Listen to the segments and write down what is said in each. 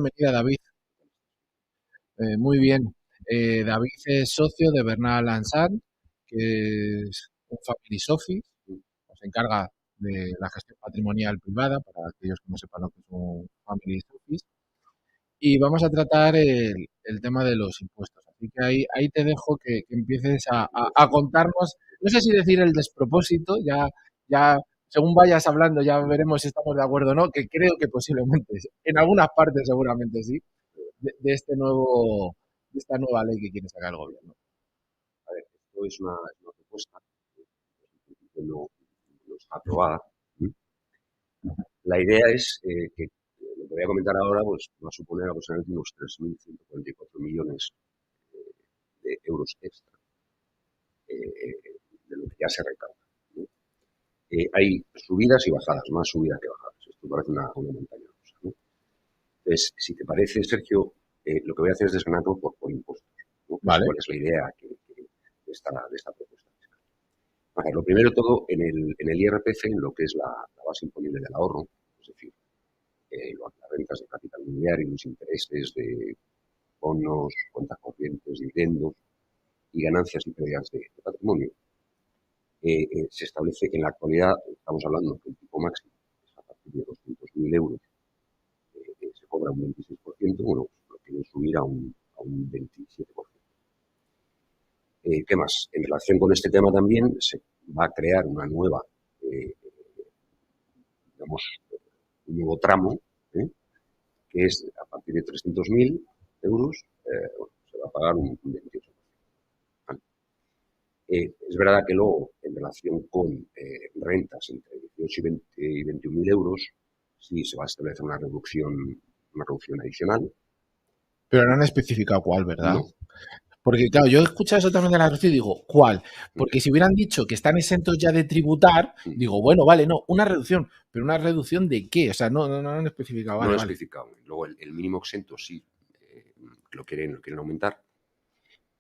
Bienvenida, David. Muy bien. David es socio de Bernal Ansat, que es un family office, se encarga de la gestión patrimonial privada, para aquellos que no sepan lo que es un family office. Y vamos a tratar el tema de los impuestos. Así que ahí te dejo que empieces a contarnos, no sé si decir el despropósito, ya según vayas hablando ya veremos si estamos de acuerdo o no, que creo que posiblemente, en algunas partes seguramente sí, de este nuevo, de esta nueva ley que quiere sacar el gobierno. A ver, esto es una propuesta que no está aprobada. La idea es que lo que voy a comentar ahora pues, va a suponer aproximadamente unos 3.144 millones de euros extra de lo que ya se recauda, ¿no? Hay subidas y bajadas, más subidas que bajadas. Esto parece una montaña rusa, ¿no? Entonces, si te parece, Sergio, lo que voy a hacer es desgranarlo por impuestos, ¿no? Que es Vale. cuál es la idea de esta propuesta. A ver, lo primero de todo, en el IRPF, en lo que es la base imponible del ahorro, es decir, las rentas de capital mobiliario, los intereses de bonos, cuentas corrientes, dividendos y ganancias y pérdidas de patrimonio, se establece que en la actualidad estamos hablando que el tipo máximo es a partir de 200.000 euros, se cobra un 26%, bueno, pues lo quieren subir a un 27%. ¿Qué más? En relación con este tema también se va a crear una nueva, digamos, un nuevo tramo, que es a partir de 300.000 euros, bueno, se va a pagar un 28%. ¿Vale? Es verdad que luego, en relación con rentas entre 18 y 21.000 euros, sí se va a establecer una reducción adicional. Pero no han especificado cuál, ¿verdad? No. Porque, claro, yo he escuchado eso también de la reducción y digo, ¿cuál? Porque si hubieran dicho que están exentos ya de tributar, digo, bueno, vale, no, una reducción. ¿Pero una reducción de qué? O sea, no han especificado. No Vale, lo he vale. especificado. Luego, el mínimo exento sí lo quieren aumentar.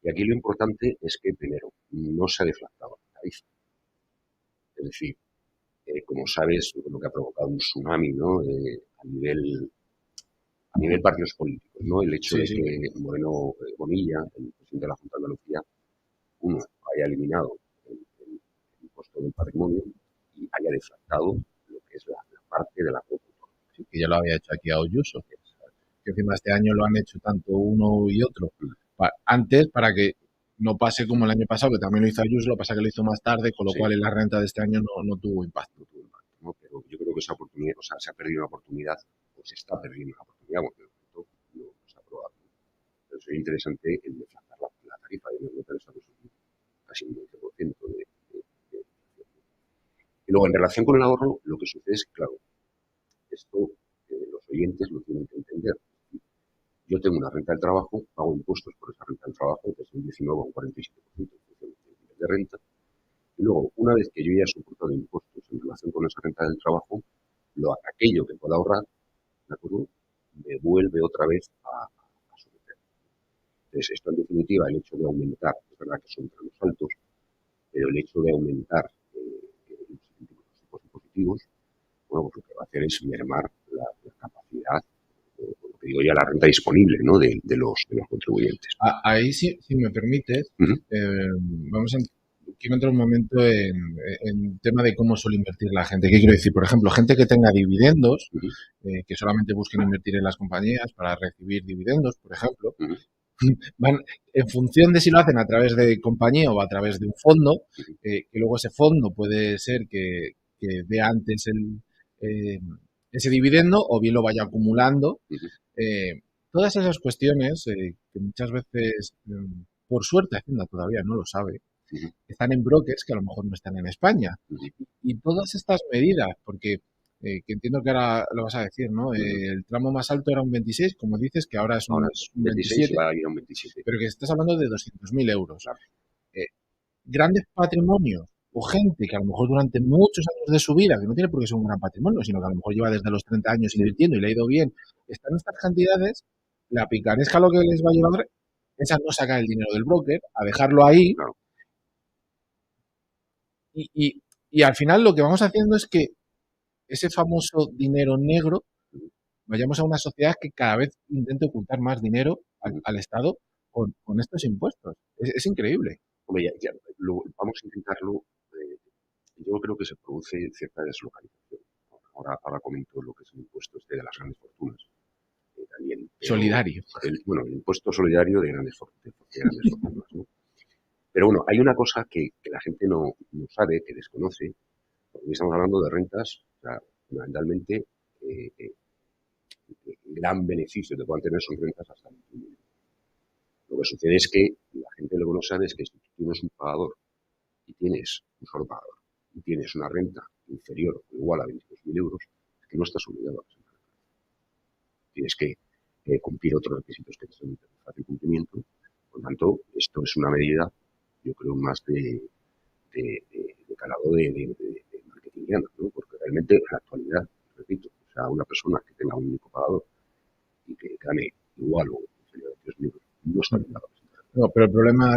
Y aquí lo importante es que, primero, no se ha deflactado la tarifa. Es decir, como sabes, lo que ha provocado un tsunami, ¿no? A nivel partidos políticos, ¿no? El hecho Sí, de sí. que Moreno Bonilla, el presidente de la Junta de Andalucía, uno, haya eliminado el impuesto del patrimonio y haya deflactado lo que es la parte de la cuota autónoma. Sí, que ya lo había hecho aquí a Ayuso. Que encima este año lo han hecho tanto uno y otro. Antes, para que no pase como el año pasado, que también lo hizo Ayuso, lo que pasa es que lo hizo más tarde, con lo Sí, cual en la renta de este año no tuvo impacto. ¿no? Pero yo creo que esa oportunidad, o sea, se ha perdido una oportunidad, o se está perdiendo una oportunidad, porque de momento no se ha aprobado. Pero sería interesante el deflactar la tarifa de Inglaterra, estamos en casi un 20% de. Y luego, en relación con el ahorro, lo que sucede es que, claro, esto los oyentes lo tienen que entender. Yo tengo una renta del trabajo, pago impuestos por esa renta del trabajo, desde un 19 a un 47% en función del nivel de renta. Y luego, una vez que yo ya he soportado impuestos en relación con esa renta del trabajo, aquello que pueda ahorrar, ¿de acuerdo?, me vuelve otra vez a someter. Entonces, esto en definitiva, el hecho de aumentar, es verdad que son tramos altos, pero el hecho de aumentar los tipos impositivos, bueno, pues lo que va a hacer es mermar la capacidad, lo que digo ya, la renta disponible, ¿no?, de los contribuyentes. Ahí, si me permites, vamos a quiero entrar un momento en tema de cómo suele invertir la gente. ¿Qué quiero decir? Por ejemplo, gente que tenga dividendos, que solamente busquen invertir en las compañías para recibir dividendos, por ejemplo, van en función de si lo hacen a través de compañía o a través de un fondo, que luego ese fondo puede ser que dé antes ese dividendo o bien lo vaya acumulando. Todas esas cuestiones que muchas veces, por suerte, Hacienda todavía no lo sabe, están en brokers que a lo mejor no están en España. Y todas estas medidas, porque que entiendo que ahora lo vas a decir, ¿no? El tramo más alto era un 26, como dices, que ahora es Ahora un, es un 26 y 27, va a ir a un 27. pero que estás hablando de 200.000 euros. Claro. Grandes patrimonios o gente que a lo mejor durante muchos años de su vida, que no tiene por qué ser un gran patrimonio, sino que a lo mejor lleva desde los 30 años invirtiendo y le ha ido bien, están estas cantidades, la picaresca lo que les va a llevar es a no sacar el dinero del broker, a dejarlo ahí Claro. y al final lo que vamos haciendo es que ese famoso dinero negro vayamos a una sociedad que cada vez intente ocultar más dinero al Estado con estos impuestos. Es increíble. Hombre, vamos a intentarlo. Yo creo que se produce cierta deslocalización. Ahora comento lo que es el impuesto de las grandes fortunas. También, Solidario. El impuesto solidario de grandes fortunas, ¿no? Pero bueno, hay una cosa que la gente no sabe, que desconoce, porque estamos hablando de rentas, o sea, fundamentalmente, el gran beneficio que puedan tener son rentas hasta 21.000. Lo que sucede es que la gente lo que no sabe es que si tú tienes un pagador y tienes un solo pagador y tienes una renta inferior o igual a 22.000 euros, es que no estás obligado a presentar. Tienes que cumplir otros requisitos que te son de fácil cumplimiento. Por lo tanto, esto es una medida, yo creo, más de calado de marketingiano, ¿no? Porque realmente en la actualidad, repito, o sea, una persona que tenga un único pagador y que gane igual o inferior a 22.000 euros, no está obligado a presentar. No, pero el problema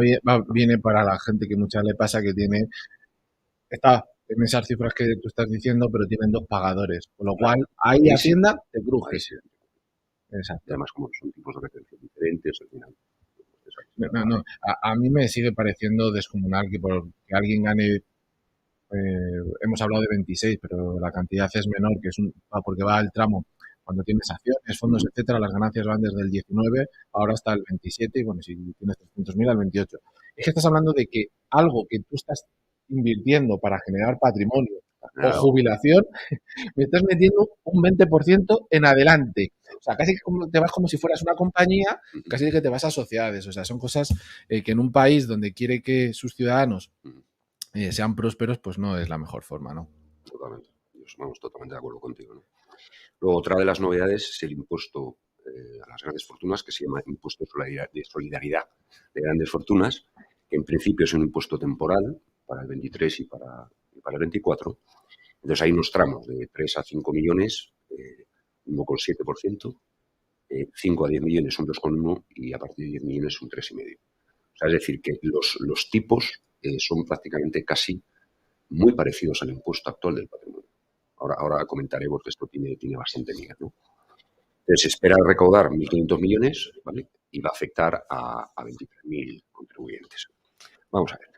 viene para la gente que muchas le pasa que está en esas cifras que tú estás diciendo, pero tienen dos pagadores. Con lo cual, ahí Hacienda te cruje. Exacto. Además, como son tipos de retención diferentes, al final. No. A mí me sigue pareciendo descomunal que porque alguien gane, hemos hablado de 26, pero la cantidad es menor, que es porque va el tramo. Cuando tienes acciones, fondos, etcétera, las ganancias van desde el 19, ahora hasta el 27, y bueno, si tienes 300.000 al 28. Es que estás hablando de que algo que tú estás invirtiendo para generar patrimonio o jubilación, me estás metiendo un 20% en adelante. O sea, casi que te vas como si fueras una compañía, casi que te vas a sociedades. O sea, son cosas que en un país donde quiere que sus ciudadanos sean prósperos, pues no es la mejor forma, ¿no? Totalmente. Estamos totalmente de acuerdo contigo, ¿no? Luego, otra de las novedades es el impuesto a las grandes fortunas, que se llama impuesto de solidaridad de grandes fortunas, que en principio es un impuesto temporal para el 23 y para el 24. Entonces hay unos tramos de 3 a 5 millones, 1,7%, 5 a 10 millones un 2,1% y a partir de 10 millones un 3,5%. O sea, es decir, que los tipos son prácticamente casi muy parecidos al impuesto actual del patrimonio. Ahora comentaré porque esto tiene bastante miga, ¿no? Entonces, se espera recaudar 1.500 millones, ¿vale? Y va a afectar a 23.000 contribuyentes. Vamos a ver.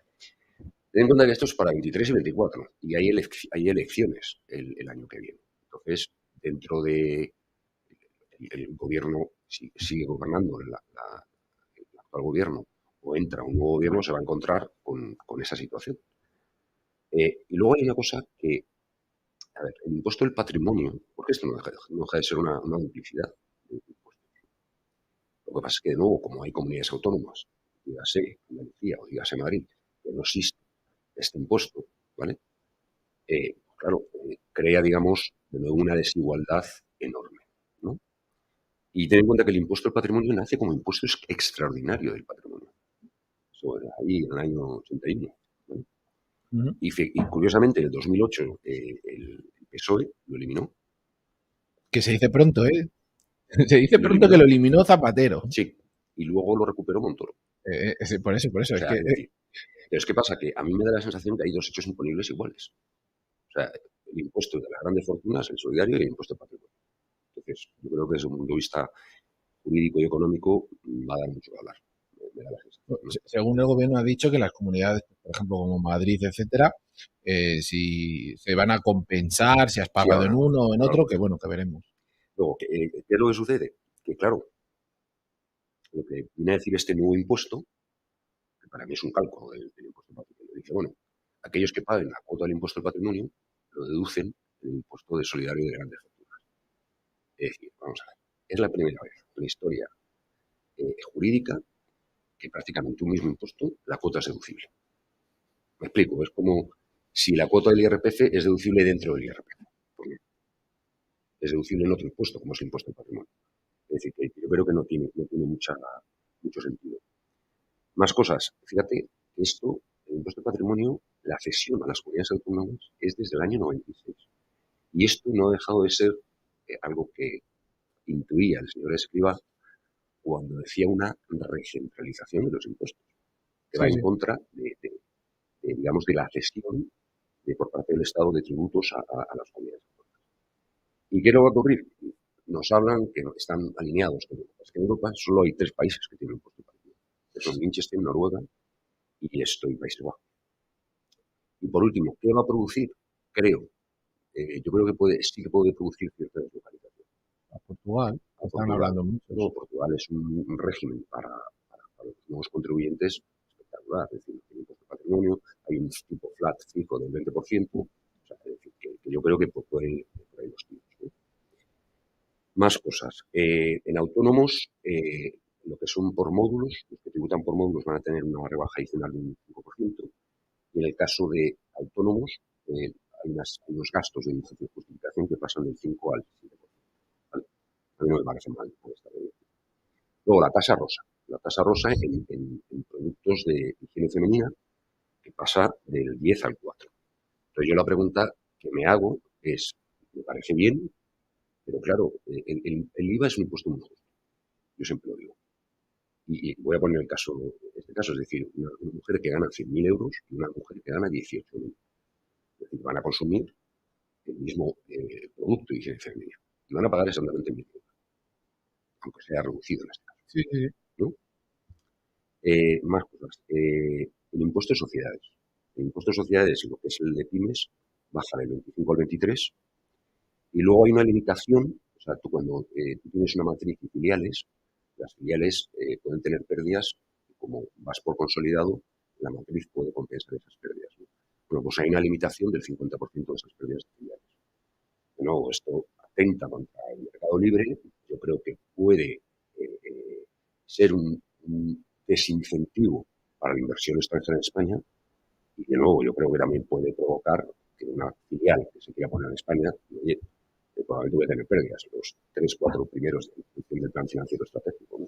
Ten en cuenta que esto es para 23 y 24 y hay elecciones el año que viene. Entonces, dentro de el gobierno sigue gobernando, el actual gobierno, o entra un nuevo gobierno, se va a encontrar con esa situación. Y luego hay una cosa que, a ver, el impuesto del patrimonio, porque esto no deja de ser una duplicidad de impuestos. Lo que pasa es que, de nuevo, como hay comunidades autónomas, dígase Andalucía o dígase Madrid, que no existe este impuesto, ¿vale? Claro, crea, digamos, de nuevo una desigualdad enorme, ¿no? Y ten en cuenta que el impuesto del patrimonio nace como impuesto extraordinario del patrimonio. Eso era ahí en el año 81, ¿vale? Y curiosamente, en el 2008 el PSOE lo eliminó. Que se dice pronto, ¿eh? Se dice pronto que lo eliminó Zapatero. Sí, y luego lo recuperó Montoro. Por eso. O sea, entonces, ¿qué pasa? Que a mí me da la sensación que hay dos hechos imponibles iguales. O sea, el impuesto de las grandes fortunas, el solidario, y el impuesto de patrimonio. Entonces, yo creo que desde un punto de vista jurídico y económico va a dar mucho que hablar. Me da la sensación, ¿no? Según el gobierno ha dicho que las comunidades, por ejemplo, como Madrid, etcétera, si se van a compensar, si has pagado en uno o en otro, que bueno, que veremos. Luego, ¿qué es lo que sucede? Que claro, lo que viene a decir este nuevo impuesto, que para mí es un cálculo del impuesto del patrimonio, dice, bueno, aquellos que paguen la cuota del impuesto del patrimonio lo deducen del impuesto de solidario de grandes fortunas. Es decir, vamos a ver, es la primera vez en la historia jurídica que prácticamente un mismo impuesto, la cuota es deducible. Me explico, es como si la cuota del IRPF es deducible dentro del IRPF. Pues es deducible en otro impuesto, como es el impuesto del patrimonio. Es decir, que yo creo que no tiene mucho sentido. Más cosas. Fíjate que esto, el impuesto del patrimonio, la cesión a las comunidades autónomas es desde el año 96. Y esto no ha dejado de ser algo que intuía el señor Escrivá cuando decía una recentralización de los impuestos, que va en contra digamos, de la cesión por parte del Estado de tributos a las comunidades autónomas. ¿Y qué no va a ocurrir? nos hablan que están alineados con Europa. Es que en Europa solo hay 3 países que tienen impuesto parecido, que son Liechtenstein, Noruega y esto y Países Bajos. Y por último, ¿qué va a producir? Creo, yo creo que sí que puede producir cierta deslocalización. A Portugal, A están Portugal. hablando mucho. No, Portugal es un régimen para los nuevos contribuyentes espectacular. Es decir, tiene impuesto de patrimonio, hay un tipo flat fijo del 20%. O sea, es decir, que yo creo que por ahí los tiros, ¿no? Más cosas. En autónomos, lo que son por módulos, los que tributan por módulos van a tener una rebaja adicional de un 5%. Y en el caso de autónomos, hay unos gastos de justificación que pasan del 5 al 7%. ¿Vale? A mí no me parece mal esta medida. Luego, la tasa rosa. La tasa rosa en productos de higiene femenina, que pasa del 10 al 4. Entonces, yo la pregunta que me hago es, me parece bien, pero claro, el IVA es un impuesto muy justo. Yo siempre lo digo. Y voy a poner este caso, es decir, una mujer que gana 100.000 euros y una mujer que gana 18.000. Es decir, van a consumir el mismo producto de higiene femenina. Y van a pagar exactamente el mismo, aunque sea reducido en este caso. Sí, sí. ¿No? Más cosas. El impuesto de sociedades. El impuesto de sociedades, lo que es el de pymes, baja del 25 al 23. Y luego hay una limitación. O sea, tú cuando tú tienes una matriz y filiales, las filiales pueden tener pérdidas. Como vas por consolidado, la matriz puede compensar esas pérdidas, ¿no? Bueno, pues hay una limitación del 50% de esas pérdidas de filiales. De nuevo, esto atenta contra el mercado libre. Yo creo que puede ser un desincentivo para la inversión extranjera en España. Y de nuevo, yo creo que también puede provocar que una filial que se quiera poner en España, oye, probablemente voy a tener pérdidas los 3, 4 primeros en función del plan financiero estratégico, ¿no?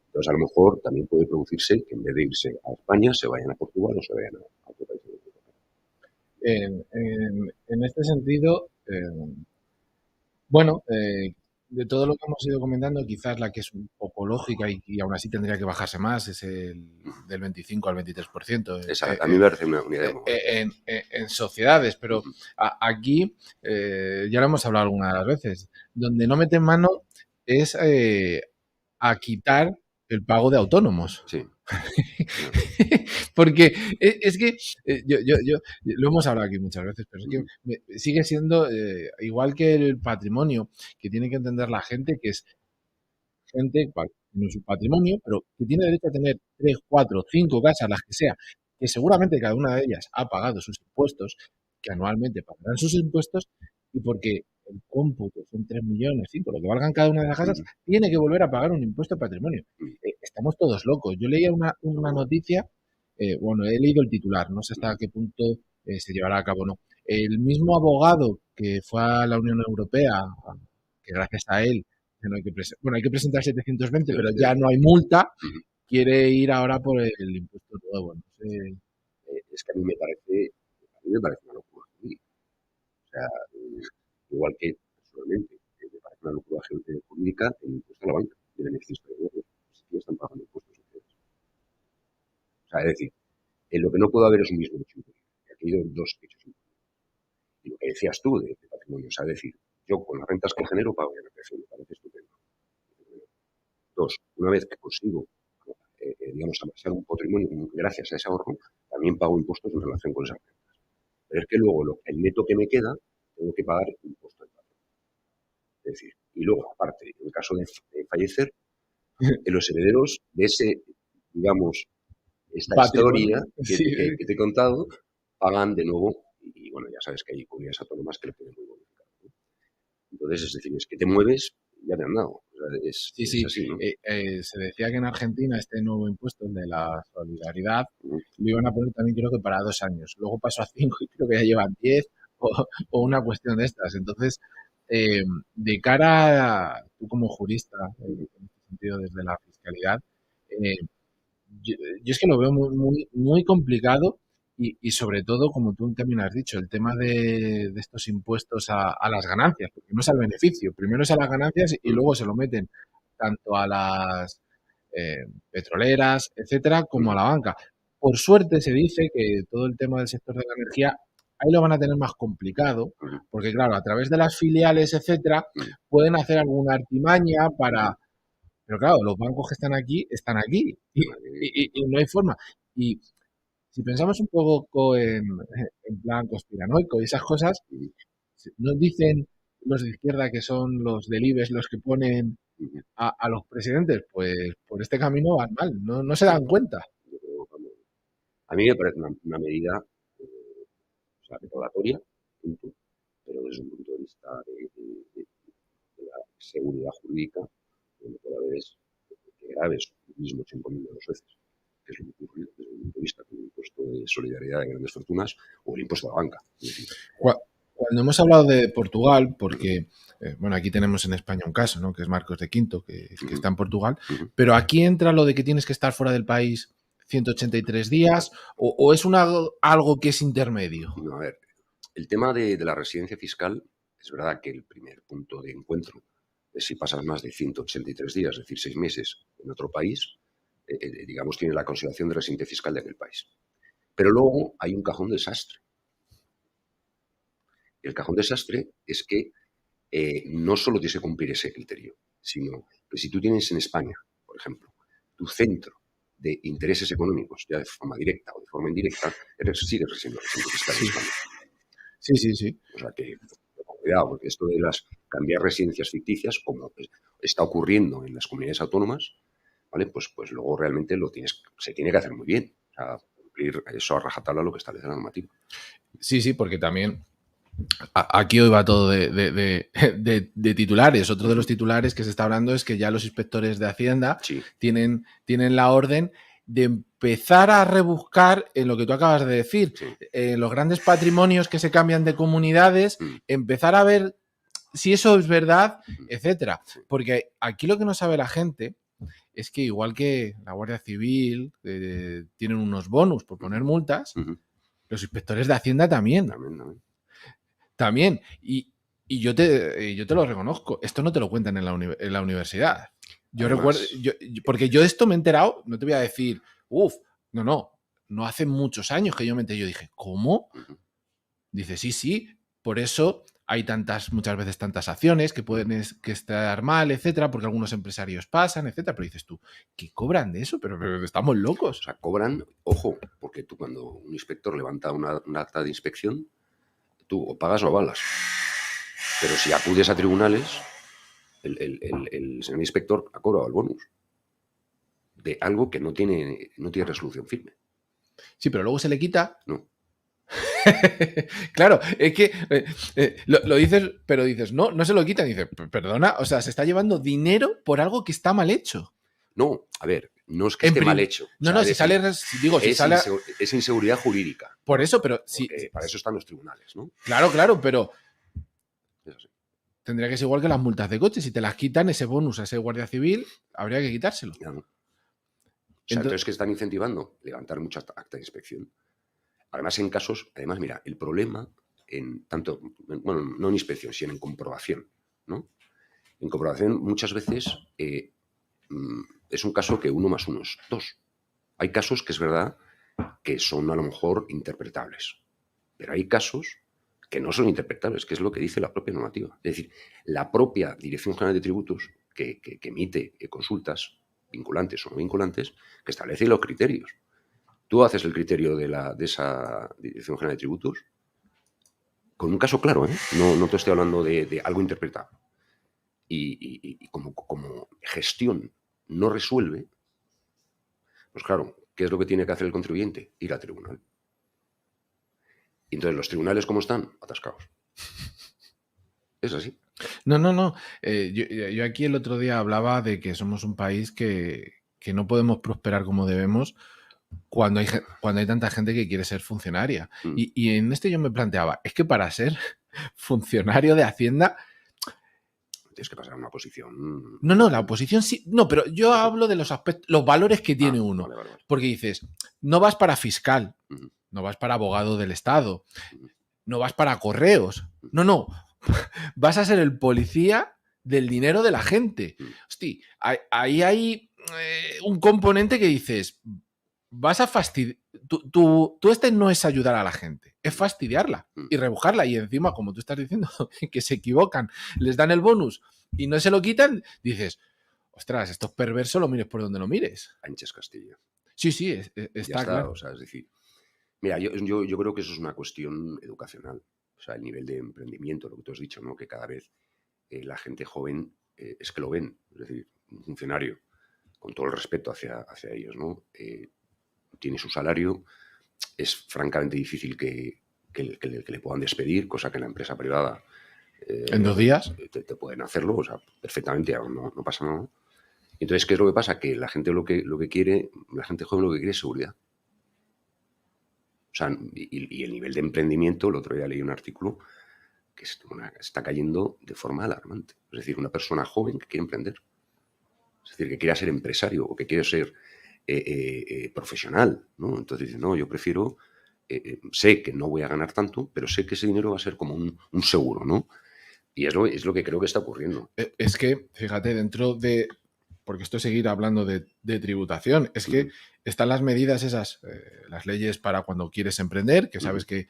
Entonces, a lo mejor también puede producirse que en vez de irse a España, se vayan a Portugal o se vayan a otro país. En este sentido, bueno, de todo lo que hemos ido comentando, quizás la que es un poco lógica y aún así tendría que bajarse más es el del 25 al 23%. Exacto, a mí me parece una idea muy buena. En sociedades, pero aquí, ya lo hemos hablado algunas de las veces, donde no meten mano es a quitar el pago de autónomos. Sí. Porque es que yo lo hemos hablado aquí muchas veces, pero es que sigue siendo igual que el patrimonio, que tiene que entender la gente, que es gente en su patrimonio, pero que tiene derecho a tener 3, 4, 5 casas, las que sea, que seguramente cada una de ellas ha pagado sus impuestos, que anualmente pagarán sus impuestos, y porque el cómputo son 3 millones, 5, lo que valgan cada una de las casas, tiene que volver a pagar un impuesto de patrimonio. Estamos todos locos. Yo leía una noticia, bueno, he leído el titular, no sé hasta qué punto se llevará a cabo o no. El mismo abogado que fue a la Unión Europea, que gracias a él, hay que presentar 720, pero ya no hay multa, quiere ir ahora por el impuesto nuevo. No sé. Es que a mí me parece una locura. O sea, igual que personalmente me parece una locura jurídica el impuesto a la banca de beneficios periodistas. Si están pagando impuestos sociales. O sea, es decir, en lo que no puede haber es un mismo hecho imponible. Aquí hay dos hechos imponibles. Y lo que decías tú de patrimonio, o sea, es decir, yo con las rentas que genero pago IRPF, me parece estupendo. Dos, una vez que consigo, digamos, amasar un patrimonio gracias a ese ahorro, también pago impuestos en relación con esas rentas. Pero es que luego el neto que me queda, tengo que pagar impuestos de patrimonio. Es decir, y luego, aparte, en el caso de fallecer, los herederos de ese, digamos, esta historia que te he contado, pagan de nuevo, y bueno, ya sabes que hay comunidades autónomas que lo tienen muy bonificado, ¿no? Entonces, es decir, es que te mueves, ya te han dado. O sea, es así, ¿no? Se decía que en Argentina este nuevo impuesto, el de la solidaridad, lo iban a poner también creo que para 2 años. Luego pasó a 5 y creo que ya llevan 10 o una cuestión de estas. Entonces, de cara a tú como jurista, en este sentido desde la fiscalidad, yo es que lo veo muy complicado y sobre todo, como tú también has dicho, el tema de estos impuestos a las ganancias, porque no es al beneficio, primero es a las ganancias y luego se lo meten tanto a las petroleras, etcétera, como a la banca. Por suerte se dice que todo el tema del sector de la energía ahí lo van a tener más complicado, porque claro, a través de las filiales, etcétera, pueden hacer alguna artimaña para... Pero claro, los bancos que están aquí y no hay forma. Y si pensamos un poco en plan conspiranoico y esas cosas, nos dicen los de izquierda que son los del IBEX los que ponen a los presidentes, pues por este camino van mal, no se dan cuenta. A mí me parece una medida recaudatoria, pero desde un punto de vista de la seguridad jurídica, lo que puede haber es graves mismos imponiendo los veces, que es lo que ocurre desde un punto de vista del impuesto de solidaridad de grandes fortunas o el impuesto a la banca. Es decir, cuando hemos hablado de Portugal, porque bueno, aquí tenemos en España un caso, ¿no? Que es Marcos de Quinto, que está en Portugal, pero aquí entra lo de que tienes que estar fuera del país 183 días, o es algo que es intermedio. No, a ver, el tema de la residencia fiscal, es verdad que el primer punto de encuentro es si pasas más de 183 días, es decir, 6 meses en otro país, digamos, tiene la consideración de residente fiscal de aquel país. Pero luego hay un cajón desastre. El cajón desastre es que no solo tienes que cumplir ese criterio, sino que si tú tienes en España, por ejemplo, tu centro de intereses económicos, ya de forma directa o de forma indirecta, sigues siendo residente fiscal en España. Sí. O sea que, cuidado, porque esto de cambiar residencias ficticias, como está ocurriendo en las comunidades autónomas, ¿vale? Pues luego realmente se tiene que hacer muy bien. O sea, cumplir eso a rajatabla lo que establece la normativa. Sí, porque también aquí hoy va todo de titulares. Otro de los titulares que se está hablando es que ya los inspectores de Hacienda tienen la orden de empezar a rebuscar en lo que tú acabas de decir, los grandes patrimonios que se cambian de comunidades, empezar a ver si eso es verdad, etcétera. Porque aquí lo que no sabe la gente es que igual que la Guardia Civil tienen unos bonus por poner multas, los inspectores de Hacienda también. También. Y yo te lo reconozco. Esto no te lo cuentan en la universidad. Yo recuerdo, porque yo esto me he enterado, no te voy a decir, no hace muchos años que yo me enteré. Yo dije, ¿cómo? Dice, sí, por eso hay muchas veces tantas acciones que pueden estar mal, etcétera, porque algunos empresarios pasan, etcétera. Pero dices tú, ¿qué cobran de eso? Pero estamos locos. O sea, cobran, ojo, porque tú cuando un inspector levanta un acta de inspección, tú o pagas o avalas. Pero si acudes a tribunales, el señor inspector ha cobrado el bonus de algo que no tiene resolución firme. Sí, pero luego se le quita. No. Claro, es que lo dices, pero dices, no se lo quitan. Dices, perdona, o sea, se está llevando dinero por algo que está mal hecho. No, a ver, no es que esté mal hecho. Es inseguridad jurídica. Por eso, pero sí. Para eso están los tribunales, ¿no? Claro, pero tendría que ser igual que las multas de coche. Si te las quitan, ese bonus a ese guardia civil, habría que quitárselo. Ya no. O sea, entonces que están incentivando levantar muchas actas de inspección. Además, mira, el problema no en inspección, sino en comprobación, ¿no? En comprobación muchas veces es un caso que 1 más 1 es 2. Hay casos que es verdad que son a lo mejor interpretables, pero hay casos que no son interpretables, que es lo que dice la propia normativa. Es decir, la propia Dirección General de Tributos que emite consultas vinculantes o no vinculantes, que establece los criterios. Tú haces el criterio de esa Dirección General de Tributos con un caso claro, ¿eh? No te estoy hablando de algo interpretado. Y como gestión no resuelve, pues claro, ¿qué es lo que tiene que hacer el contribuyente? Ir al tribunal. Y entonces, ¿los tribunales cómo están? Atascados. Es así. No. Yo aquí el otro día hablaba de que somos un país que no podemos prosperar como debemos cuando hay tanta gente que quiere ser funcionaria. Y en yo me planteaba, es que para ser funcionario de Hacienda... Tienes que pasar a una posición... No, la oposición sí... No, pero yo hablo de los aspectos, los valores que tiene uno. Vale. Porque dices, no vas para fiscal, no vas para abogado del Estado, no vas para correos. No. Vas a ser el policía del dinero de la gente. Hostia, ahí hay un componente que dices... no es ayudar a la gente, es fastidiarla y rebujarla. Y encima, como tú estás diciendo, que se equivocan, les dan el bonus y no se lo quitan, dices, ostras, esto es perverso, lo mires por donde lo mires. Sánchez Castilla. Sí, está claro. O sea, es decir, mira, yo creo que eso es una cuestión educacional. O sea, el nivel de emprendimiento, lo que tú has dicho, ¿no? Que cada vez la gente joven es que lo ven. Es decir, un funcionario, con todo el respeto hacia ellos, ¿no? Tiene su salario, es francamente difícil que le puedan despedir, cosa que en la empresa privada en 2 días te pueden hacerlo, o sea, perfectamente, no pasa nada. Entonces, ¿qué es lo que pasa? Que la gente lo que quiere, la gente joven lo que quiere es seguridad. O sea, y el nivel de emprendimiento, el otro día leí un artículo que está cayendo de forma alarmante. Es decir, una persona joven que quiere emprender. Es decir, que quiera ser empresario o que quiere ser profesional, ¿no? Entonces dice, no, yo prefiero, sé que no voy a ganar tanto, pero sé que ese dinero va a ser como un seguro, ¿no? Y es lo que creo que está ocurriendo. Es que, fíjate, dentro de... Porque esto es seguir hablando de tributación. Es que están las medidas esas, las leyes para cuando quieres emprender, que sabes que...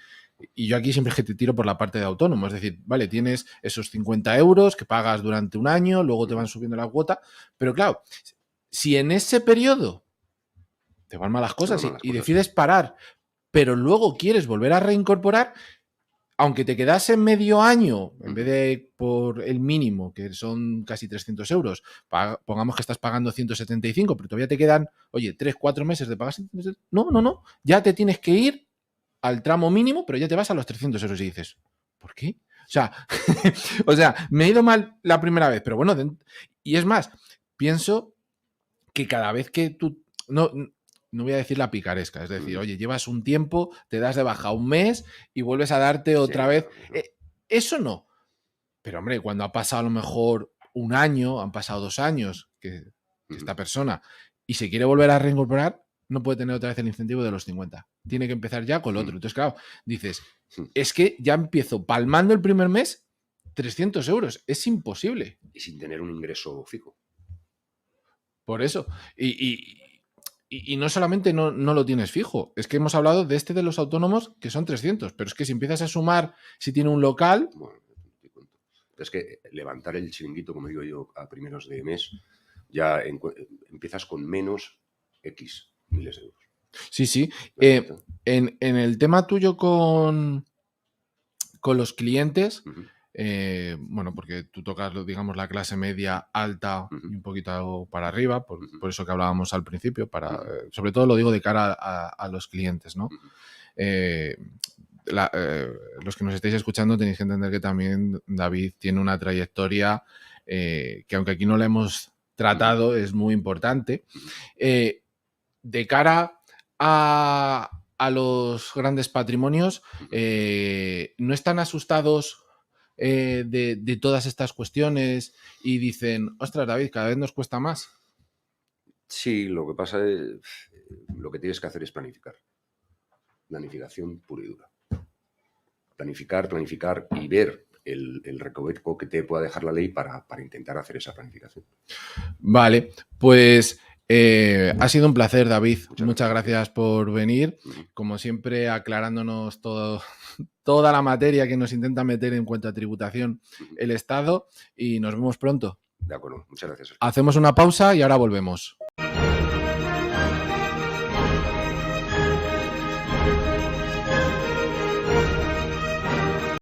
Y yo aquí siempre es que te tiro por la parte de autónomo. Es decir, vale, tienes esos 50 euros que pagas durante un año, luego te van subiendo la cuota. Pero claro, si en ese periodo te van malas cosas y decides parar, pero luego quieres volver a reincorporar, aunque te quedase medio año, en vez de por el mínimo, que son casi 300 euros, pongamos que estás pagando 175, pero todavía te quedan, oye, 3-4 meses de pagar 175. No, ya te tienes que ir al tramo mínimo, pero ya te vas a los 300 euros y dices, ¿por qué? O sea, me he ido mal la primera vez, pero bueno, y es más, pienso que cada vez que tú... No voy a decir la picaresca, es decir, oye, llevas un tiempo, te das de baja un mes y vuelves a darte otra vez. Claro. Eso no. Pero, hombre, cuando ha pasado a lo mejor un año, han pasado 2 años que esta persona y se quiere volver a reincorporar, no puede tener otra vez el incentivo de los 50. Tiene que empezar ya con lo otro. Entonces, claro, dices, es que ya empiezo palmando el primer mes 300 euros. Es imposible. Y sin tener un ingreso fijo. Por eso. Y no solamente no lo tienes fijo, es que hemos hablado de los autónomos que son 300, pero es que si empiezas a sumar, si tiene un local... Bueno, te cuento. Es que levantar el chiringuito, como digo yo, a primeros de mes, ya empiezas con menos X miles de euros. Sí. En el tema tuyo con los clientes... bueno, porque tú tocas, digamos, la clase media alta y un poquito para arriba, por eso que hablábamos al principio, sobre todo lo digo de cara a los clientes, ¿no? Los que nos estáis escuchando tenéis que entender que también David tiene una trayectoria que, aunque aquí no la hemos tratado, es muy importante. De cara a los grandes patrimonios, ¿no están asustados de todas estas cuestiones y dicen, ostras, David, cada vez nos cuesta más? Sí, lo que pasa es, lo que tienes que hacer es planificar. Planificación pura y dura. Planificar y ver el recoveco que te pueda dejar la ley para intentar hacer esa planificación. Vale, pues ha sido un placer, David. Muchas gracias por venir. Como siempre, aclarándonos toda la materia que nos intenta meter en cuanto a tributación el Estado, y nos vemos pronto. De acuerdo, muchas gracias. Hacemos una pausa y ahora volvemos.